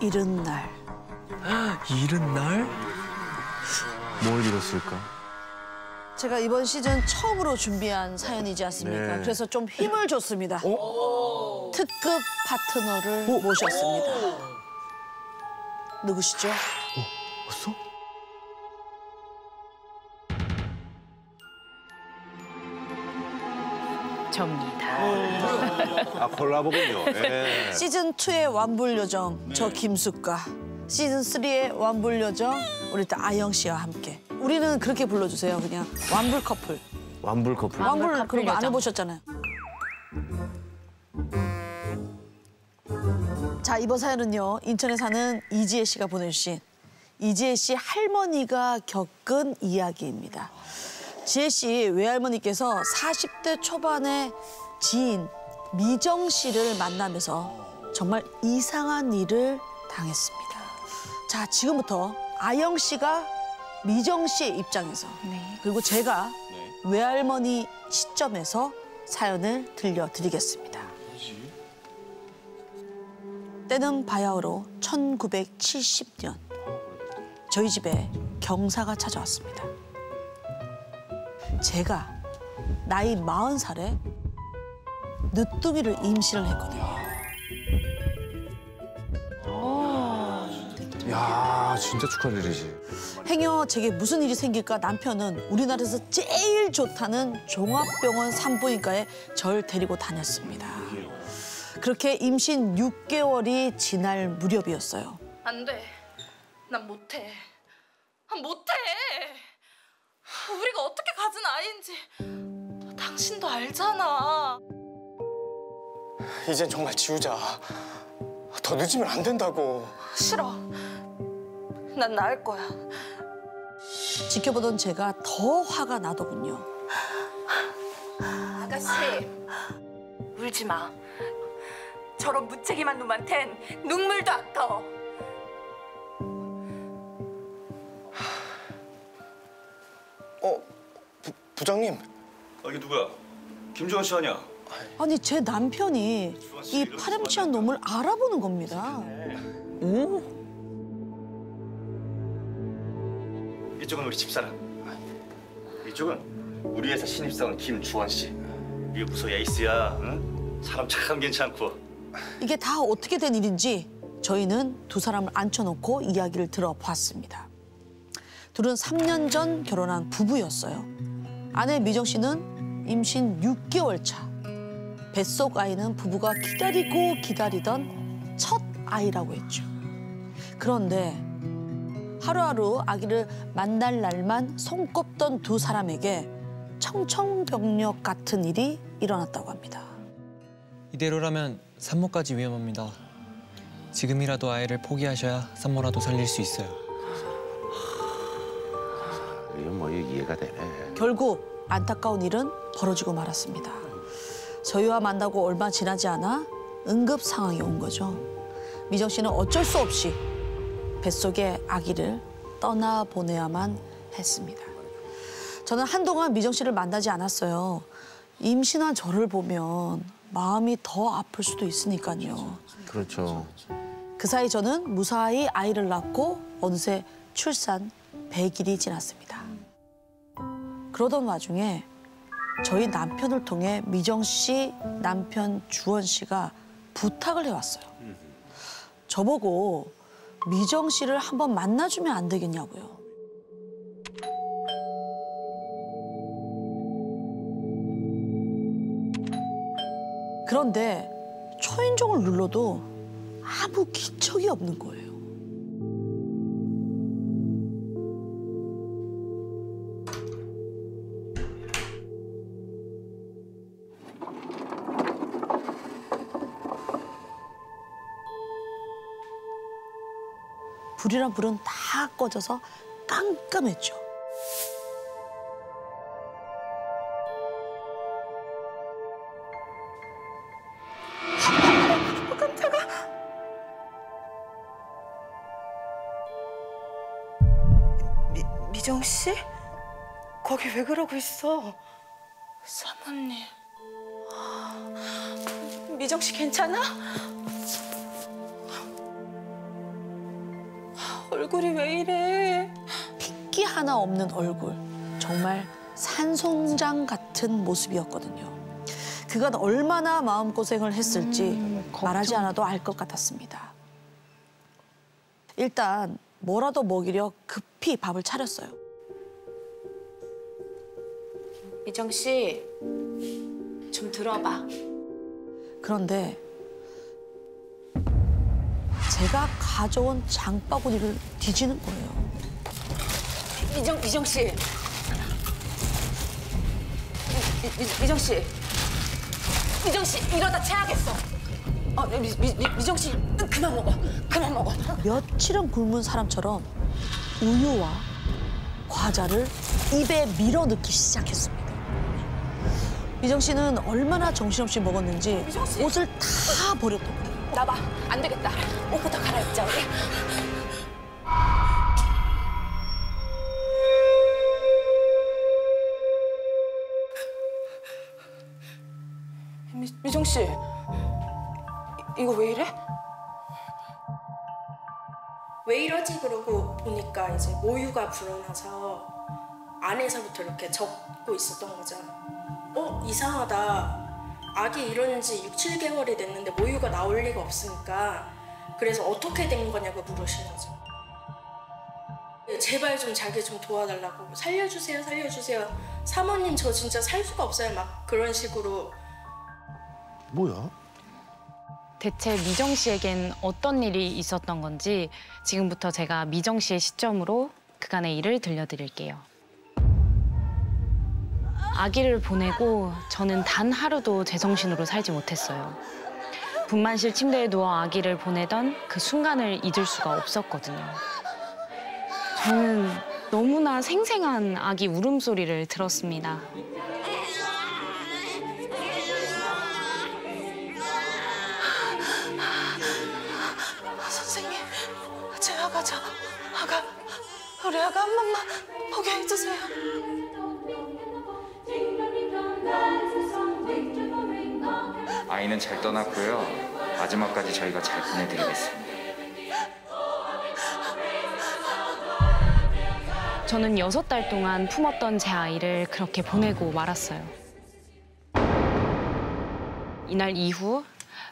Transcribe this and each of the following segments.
잃은 날. 잃은 날? 뭘 잃었을까? 제가 이번 시즌 처음으로 준비한 사연이지 않습니까? 네. 그래서 좀 힘을 줬습니다. 특급 파트너를 모셨습니다. 누구시죠? 봤어? 접니다. 아, 콜라보군요. 예. 시즌2의 완불요정 저 김숙과 시즌3의 완불요정 우리 또 아영 씨와 함께. 우리는 그렇게 불러주세요. 그냥 완불 커플. 완불 커플. 완불 커플 그런 거 안 요정. 해보셨잖아요. 자, 이번 사연은요. 인천에 사는 이지혜 씨가 보내주신 이지혜 씨 할머니가 겪은 이야기입니다. 지혜 씨 외할머니께서 40대 초반의 지인 미정 씨를 만나면서 정말 이상한 일을 당했습니다. 자, 지금부터 아영 씨가 미정 씨의 입장에서 네. 그리고 제가 외할머니 시점에서 사연을 들려드리겠습니다. 때는 바야흐로 1970년 저희 집에 경사가 찾아왔습니다. 제가 나이 40살에 늦둥이를 임신을 했거든요. 야, 진짜 축하할 일이지. 행여 제게 무슨 일이 생길까 남편은 우리나라에서 제일 좋다는 종합병원 산부인과에 절 데리고 다녔습니다. 그렇게 임신 6개월이 지날 무렵이었어요. 안 돼. 난 못해. 못해. 우리가 어떻게 가진 아이인지 당신도 알잖아. 이젠 정말 지우자. 더 늦으면 안 된다고. 싫어. 난 나을 거야. 지켜보던 제가 더 화가 나더군요. 아가씨, 울지 마. 저런 무책임한 놈한텐 눈물도 아까워. 부장님. 이게 누구야? 김주원 씨 아니야? 아니 제 남편이 이 파렴치한 놈을 알아보는 겁니다. 이쪽은 우리 집사람. 이쪽은 우리 회사 신입사원 김주원 씨. 이게 무소 에이스야. 응? 사람 참 괜찮고. 이게 다 어떻게 된 일인지 저희는 두 사람을 앉혀놓고 이야기를 들어봤습니다. 둘은 3년 전 결혼한 부부였어요. 아내 미정 씨는 임신 6개월 차. 뱃속 아이는 부부가 기다리고 기다리던 첫 아이라고 했죠. 그런데 하루하루 아기를 만날 날만 손꼽던 두 사람에게 청천벽력 같은 일이 일어났다고 합니다. 이대로라면 산모까지 위험합니다. 지금이라도 아이를 포기하셔야 산모라도 살릴 수 있어요. 이건 뭐 이해가 되네. 결국 안타까운 일은 벌어지고 말았습니다. 저희와 만나고 얼마 지나지 않아 응급 상황이 온 거죠. 미정 씨는 어쩔 수 없이 뱃속의 아기를 떠나보내야만 했습니다. 저는 한동안 미정 씨를 만나지 않았어요. 임신한 저를 보면 마음이 더 아플 수도 있으니까요. 그렇죠. 그 사이 저는 무사히 아이를 낳고 어느새 출산 100일이 지났습니다. 그러던 와중에 저희 남편을 통해 미정 씨 남편 주원 씨가 부탁을 해왔어요. 저보고 미정 씨를 한번 만나주면 안 되겠냐고요. 그런데 초인종을 눌러도 아무 기척이 없는 거예요. 불이랑 불은 다 꺼져서 깜깜했죠. 미정 씨? 거기 왜 그러고 있어? 사모님. 미정 씨 괜찮아? 얼굴이 왜 이래? 핏기 하나 없는 얼굴. 정말 산송장 같은 모습이었거든요. 그간 얼마나 마음고생을 했을지 말하지 않아도 알 것 같았습니다. 일단 뭐라도 먹이려 급히 밥을 차렸어요. 미정 씨, 좀 들어봐. 그런데 제가 가져온 장바구니를 뒤지는 거예요. 미정 씨. 미정 씨. 미정 씨, 이러다 체하겠어. 미정 씨, 그만 먹어. 그만 먹어. 며칠은 굶은 사람처럼 우유와 과자를 입에 밀어 넣기 시작했습니다. 미정 씨는 얼마나 정신없이 먹었는지 미정 씨. 옷을 다 버렸던 거예요. 나봐. 안 되겠다. 옷부터 갈아입자, 우리. 미정 씨, 이거 왜 이래? 왜 이러지 그러고 보니까 이제 모유가 불어나서 안에서부터 이렇게 젖고 있었던 거죠. 이상하다. 아기 이런 지 6, 7개월이 됐는데 모유가 나올 리가 없으니까 그래서 어떻게 된 거냐고 물으신 거죠. 제발 좀 자기 좀 도와달라고. 살려주세요, 살려주세요. 사모님 저 진짜 살 수가 없어요. 막 그런 식으로. 뭐야? 대체 미정 씨에겐 어떤 일이 있었던 건지 지금부터 제가 미정 씨의 시점으로 그간의 일을 들려드릴게요. 아기를 보내고 저는 단 하루도 제정신으로 살지 못했어요. 분만실 침대에 누워 아기를 보내던 그 순간을 잊을 수가 없었거든요. 저는 너무나 생생한 아기 울음소리를 들었습니다. 선생님, 제 아가죠. 우리 아가 한 번만 보게 해주세요. 아이는 잘 떠났고요. 마지막까지 저희가 잘 보내드리겠습니다. 저는 6달 동안 품었던 제 아이를 그렇게 보내고 말았어요. 이날 이후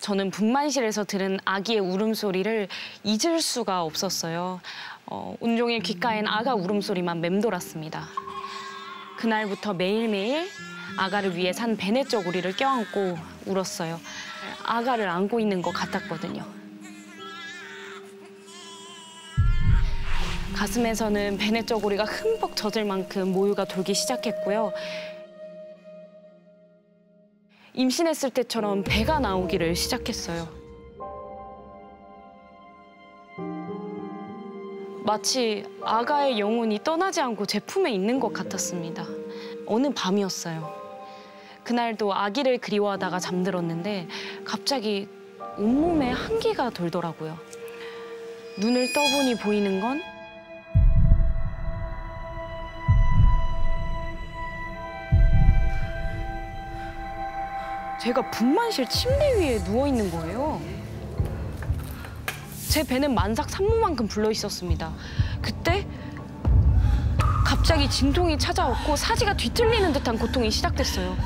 저는 분만실에서 들은 아기의 울음소리를 잊을 수가 없었어요. 온종일 귓가엔 아가 울음소리만 맴돌았습니다. 그날부터 매일매일 아가를 위해 산 베네쩌고리를 껴안고 울었어요. 아가를 안고 있는 것 같았거든요. 가슴에서는 베네쩌고리가 흠뻑 젖을 만큼 모유가 돌기 시작했고요. 임신했을 때처럼 배가 나오기를 시작했어요. 마치 아가의 영혼이 떠나지 않고 제 품에 있는 것 같았습니다. 어느 밤이었어요. 그날도 아기를 그리워하다가 잠들었는데 갑자기 온몸에 한기가 돌더라고요. 눈을 떠보니 보이는 건 제가 분만실 침대 위에 누워 있는 거예요. 제 배는 만삭 산모만큼 불러 있었습니다. 그때 갑자기 진통이 찾아왔고 사지가 뒤틀리는 듯한 고통이 시작됐어요.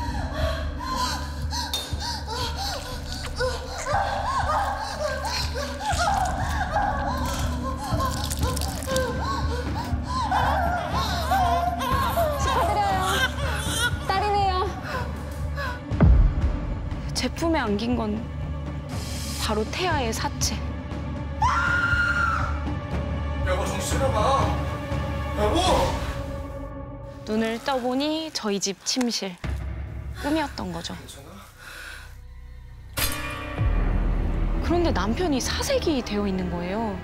축하드려요. 딸이네요. 제 품에 안긴 건 바로 태아의 사체. 여보 정신 차려봐. 여보. 눈을 떠보니 저희 집 침실. 꿈이었던 거죠. 그런데 남편이 사색이 되어 있는 거예요.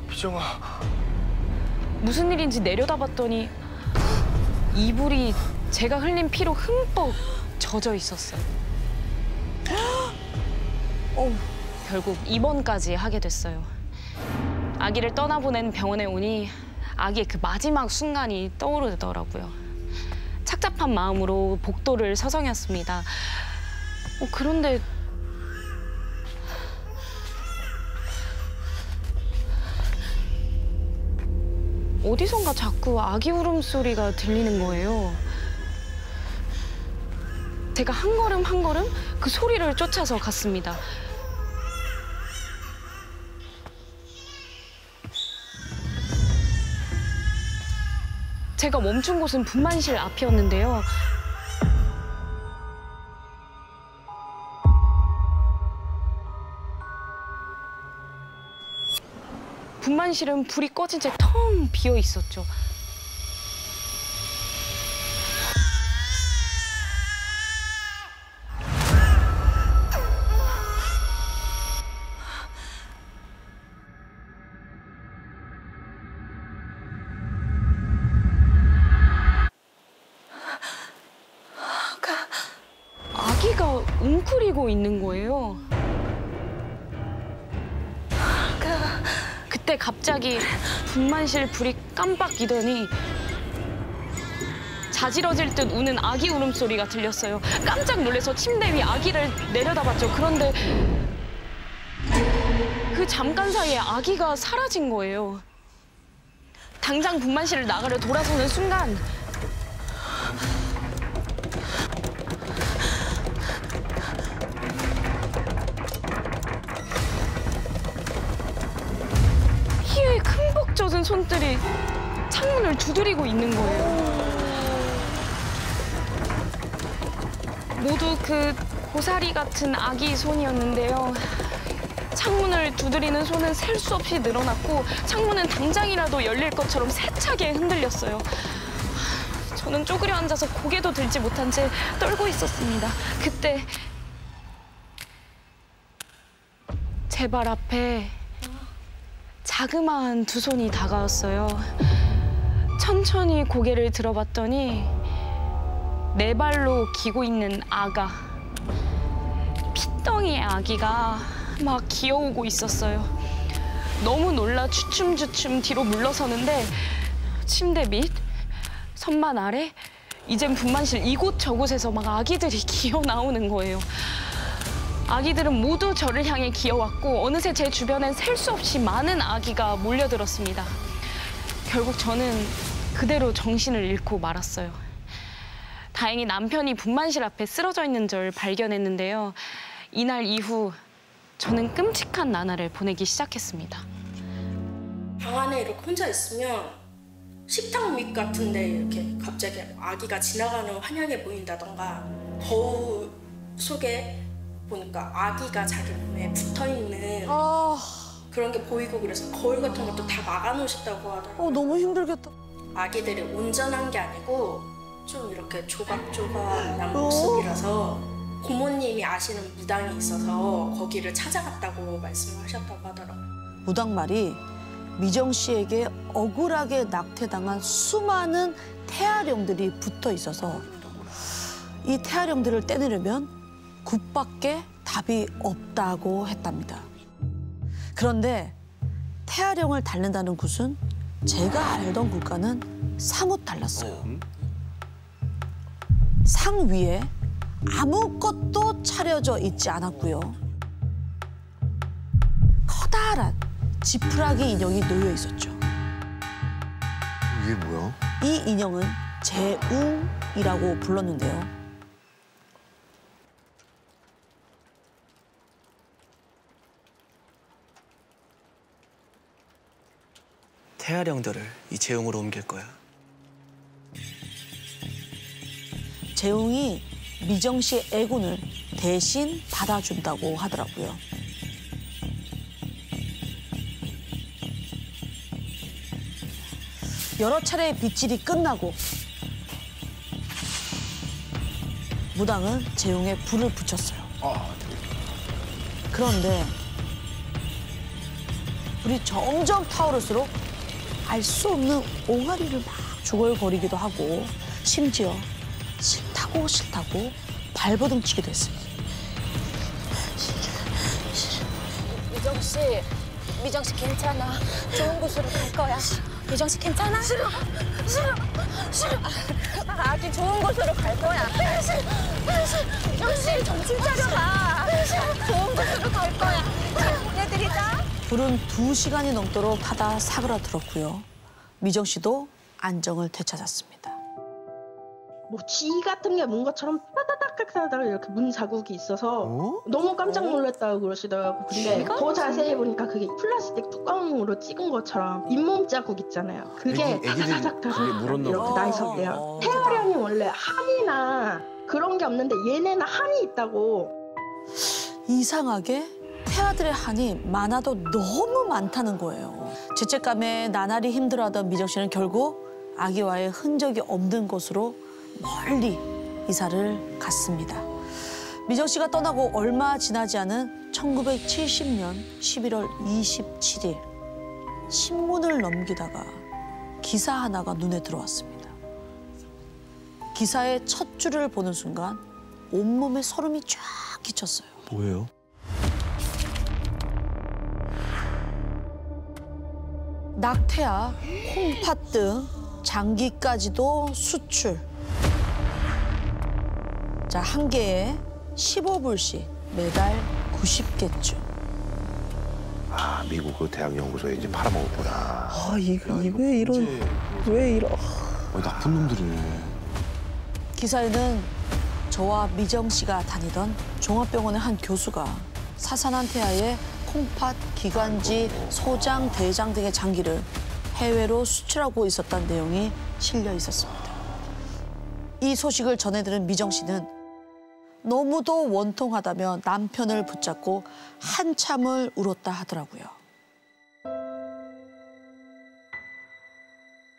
미정아. 무슨 일인지 내려다봤더니 이불이 제가 흘린 피로 흠뻑 젖어 있었어요. 결국 입원까지 하게 됐어요. 아기를 떠나보낸 병원에 오니 아기의 그 마지막 순간이 떠오르더라고요. 착잡한 마음으로 복도를 서성였습니다. 그런데 어디선가 자꾸 아기 울음소리가 들리는 거예요. 제가 한 걸음 한 걸음 그 소리를 쫓아서 갔습니다. 제가 멈춘 곳은 분만실 앞이었는데요. 분만실은 불이 꺼진 채 텅 비어 있었죠. 아기가 웅크리고 있는 거예요. 그때 갑자기 분만실 불이 깜빡이더니 자지러질 듯 우는 아기 울음소리가 들렸어요. 깜짝 놀라서 침대 위 아기를 내려다봤죠. 그런데 그 잠깐 사이에 아기가 사라진 거예요. 당장 분만실을 나가려 돌아서는 순간 피에 흠뻑 젖은 손들이 창문을 두드리고 있는 거예요. 모두 그 고사리 같은 아기 손이었는데요. 창문을 두드리는 손은 셀 수 없이 늘어났고 창문은 당장이라도 열릴 것처럼 세차게 흔들렸어요. 저는 쪼그려 앉아서 고개도 들지 못한 채 떨고 있었습니다. 그때 제 발 앞에 자그마한 두 손이 다가왔어요. 천천히 고개를 들어봤더니 네 발로 기고 있는 아가, 핏덩이의 아기가 막 기어오고 있었어요. 너무 놀라 주춤주춤 뒤로 물러서는데 침대 밑, 선반 아래, 이젠 분만실 이곳저곳에서 막 아기들이 기어 나오는 거예요. 아기들은 모두 저를 향해 기어왔고 어느새 제 주변엔 셀 수 없이 많은 아기가 몰려들었습니다. 결국 저는 그대로 정신을 잃고 말았어요. 다행히 남편이 분만실 앞에 쓰러져 있는 절 발견했는데요. 이날 이후 저는 끔찍한 나날을 보내기 시작했습니다. 방 안에 이렇게 혼자 있으면 식탁 밑 같은 데 이렇게 갑자기 아기가 지나가는 환영해 보인다던가 거울 속에 보니까 아기가 자기 몸에 붙어있는 그런 게 보이고 그래서 거울 같은 것도 다 막아놓으셨다고 하더라고요. 너무 힘들겠다. 아기들이 온전한 게 아니고 좀 이렇게 조각조각난 모습이라서 고모님이 아시는 무당이 있어서 거기를 찾아갔다고 말씀을 하셨다고 하더라고요. 무당 말이 미정 씨에게 억울하게 낙태당한 수많은 태아령들이 붙어 있어서 이 태아령들을 떼내려면 굿밖에 답이 없다고 했답니다. 그런데 태아령을 달랜다는 굿은 제가 알던 굿과는 사뭇 달랐어요. 상 위에 아무것도 차려져 있지 않았고요. 커다란 지푸라기 인형이 놓여 있었죠. 이게 뭐야? 이 인형은 재웅이라고 불렀는데요. 태아령들을 이 재웅으로 옮길 거야. 재웅이 미정 씨의 애군을 대신 받아준다고 하더라고요. 여러 차례 빗질이 끝나고 무당은 재웅에 불을 붙였어요. 그런데 불이 점점 타오를수록 알 수 없는 옹알이를 막 중얼거리기도 하고 심지어 싫다고 발버둥 치기도 했습니다. 미정 씨 괜찮아. 좋은 곳으로 갈 거야. 미정 씨 괜찮아? 싫어. 아기 좋은 곳으로 갈 거야. 미정 씨 정신 차려봐. 좋은 곳으로 갈 거야. 잘 보내드리자. 불은 2시간이 넘도록 타다 사그라들었고요. 미정 씨도 안정을 되찾았습니다. 뭐 쥐 같은 게 문 것처럼 따다닥따다닥 이렇게 문 자국이 있어서 너무 깜짝 놀랐다고 그러시더라고요. 근데 더 자세히 보니까 그게 플라스틱 뚜껑으로 찍은 것처럼 잇몸 자국 있잖아요. 그게 타다닥타닥 이렇게 나 있었대요. 태아령이 원래 한이나 그런 게 없는데 얘네는 한이 있다고. 이상하게 태아들의 한이 많아도 너무 많다는 거예요. 죄책감에 나날이 힘들어하던 미정 씨는 결국 아기와의 흔적이 없는 곳으로 멀리 이사를 갔습니다. 미정 씨가 떠나고 얼마 지나지 않은 1970년 11월 27일 신문을 넘기다가 기사 하나가 눈에 들어왔습니다. 기사의 첫 줄을 보는 순간 온몸에 소름이 쫙 끼쳤어요. 뭐예요? 낙태아, 콩팥 등 장기까지도 수출. 자, 한 개에 15불씩 매달 90개쯤. 아, 미국 그 대학연구소에 이제 팔아먹었구나. 아, 왜 이런. 나쁜 놈들이네. 기사에는 저와 미정 씨가 다니던 종합병원의 한 교수가 사산한 태아의 콩팥, 기관지, 소장, 대장 등의 장기를 해외로 수출하고 있었다는 내용이 실려 있었습니다. 이 소식을 전해들은 미정 씨는 너무도 원통하다며 남편을 붙잡고 한참을 울었다 하더라고요.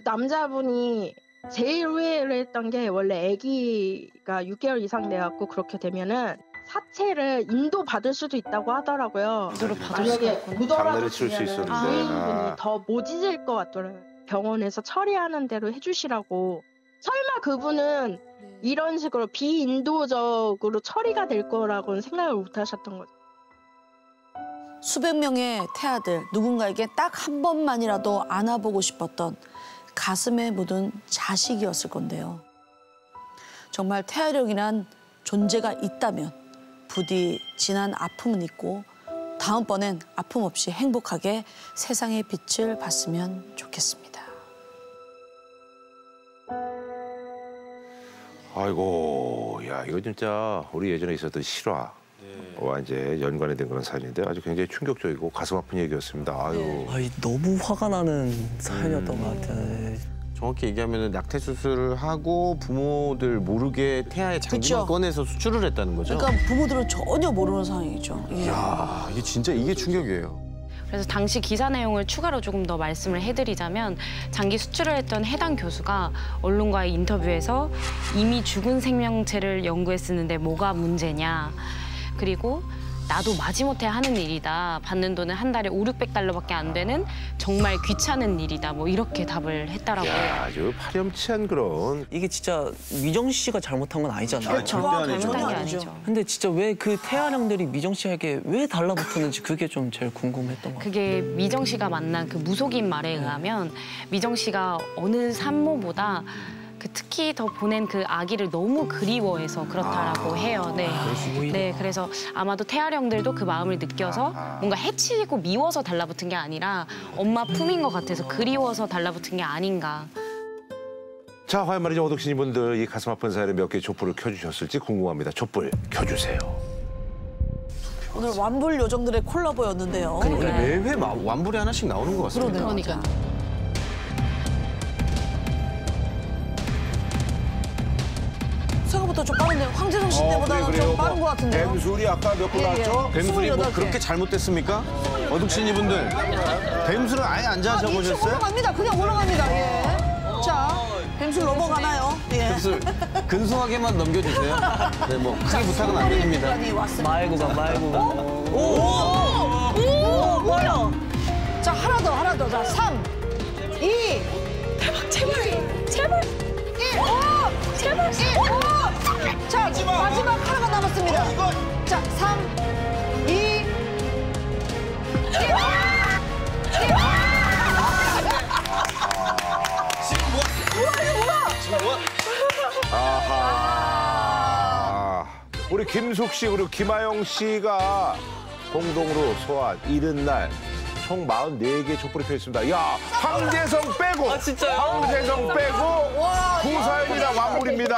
남자분이 제일 후회를 했던 게 원래 아기가 6개월 이상 돼갖고 그렇게 되면은 사체를 인도 받을 수도 있다고 하더라고요. 만약에 장례를 치를 수 있었는데. 부인분이 더 모지질 것 같더라고요. 병원에서 처리하는 대로 해주시라고. 설마 그분은 이런 식으로 비인도적으로 처리가 될 거라고는 생각을 못 하셨던 거죠. 수백 명의 태아들, 누군가에게 딱 한 번만이라도 안아보고 싶었던 가슴에 묻은 자식이었을 건데요. 정말 태아령이란 존재가 있다면 부디 지난 아픔은 잊고 다음번엔 아픔 없이 행복하게 세상의 빛을 봤으면 좋겠습니다. 아이고, 야, 이거 진짜 우리 예전에 있었던 실화와 이제 연관이 된 그런 사연인데 아주 굉장히 충격적이고 가슴 아픈 얘기였습니다. 아유. 너무 화가 나는 사연이었던 것 같아요. 정확히 얘기하면 낙태 수술을 하고 부모들 모르게 태아의 장기만 그쵸. 꺼내서 수출을 했다는 거죠? 그러니까 부모들은 전혀 모르는 상황이죠. 예. 이야, 이게 진짜 이게 충격이에요. 그래서 당시 기사 내용을 추가로 조금 더 말씀을 해드리자면 장기 수출을 했던 해당 교수가 언론과의 인터뷰에서 이미 죽은 생명체를 연구했었는데 뭐가 문제냐. 그리고 나도 마지못해 하는 일이다. 받는 돈은 한 달에 500~600달러밖에 안 되는 정말 귀찮은 일이다. 뭐 이렇게 답을 했더라고요. 야, 아주 파렴치한 그런. 이게 진짜 미정 씨가 잘못한 건 아니잖아요. 그렇죠. 잘못한 게 아니죠. 근데 진짜 왜 그 태아령들이 미정 씨에게 왜 달라붙었는지 그게 좀 제일 궁금했던 것 같아요. 그게 미정 씨가 만난 그 무속인 말에 의하면 미정 씨가 어느 산모보다 특히 더 보낸 그 아기를 너무 그리워해서 그렇다라고 해요. 네. 네, 그래서 아마도 태아령들도 그 마음을 느껴서 뭔가 해치고 미워서 달라붙은 게 아니라 엄마 품인 것 같아서 그리워서 달라붙은 게 아닌가. 자, 과연 말이죠, 오덕신 이분들 이 가슴 아픈 사연에 몇 개의 촛불을 켜주셨을지 궁금합니다. 촛불 켜주세요. 오늘 완불 요정들의 콜라보였는데요. 그러니까 매회 완불이 하나씩 나오는 것 같습니다. 그러니까. 생각보다 좀 빠른데요. 황재성 씨 때보다는 좀 빠른 것 같은데요. 뱀술이 아까 몇 분 나왔죠? 뱀술이 뭐 28개. 그렇게 잘못됐습니까? 어둑신이 분들 뱀술은 아예 안 잡아보셨어요? 올라갑니다. 그냥 올라갑니다. 예. 자, 뱀술 넘어가나요? 예. 뱀술 근소하게만 넘겨주세요. 네, 뭐 크게 부탁은 안 드립니다. 말고 가. 오, 뭐야? 자, 하나 더. 자, 3, 2. 대박, 제발. 1. 제발. 1. 자, 마지막 하나가 남았습니다. 자, 3, 2, 1. 아하. 우리 김숙 씨 그리고 김아영 씨가 공동으로 소환 이른 날 총 44개 촛불이 펴 있습니다. 야, 황재성 빼고. 아, 진짜요? 황재성 빼고 구사일이나 완불입니다.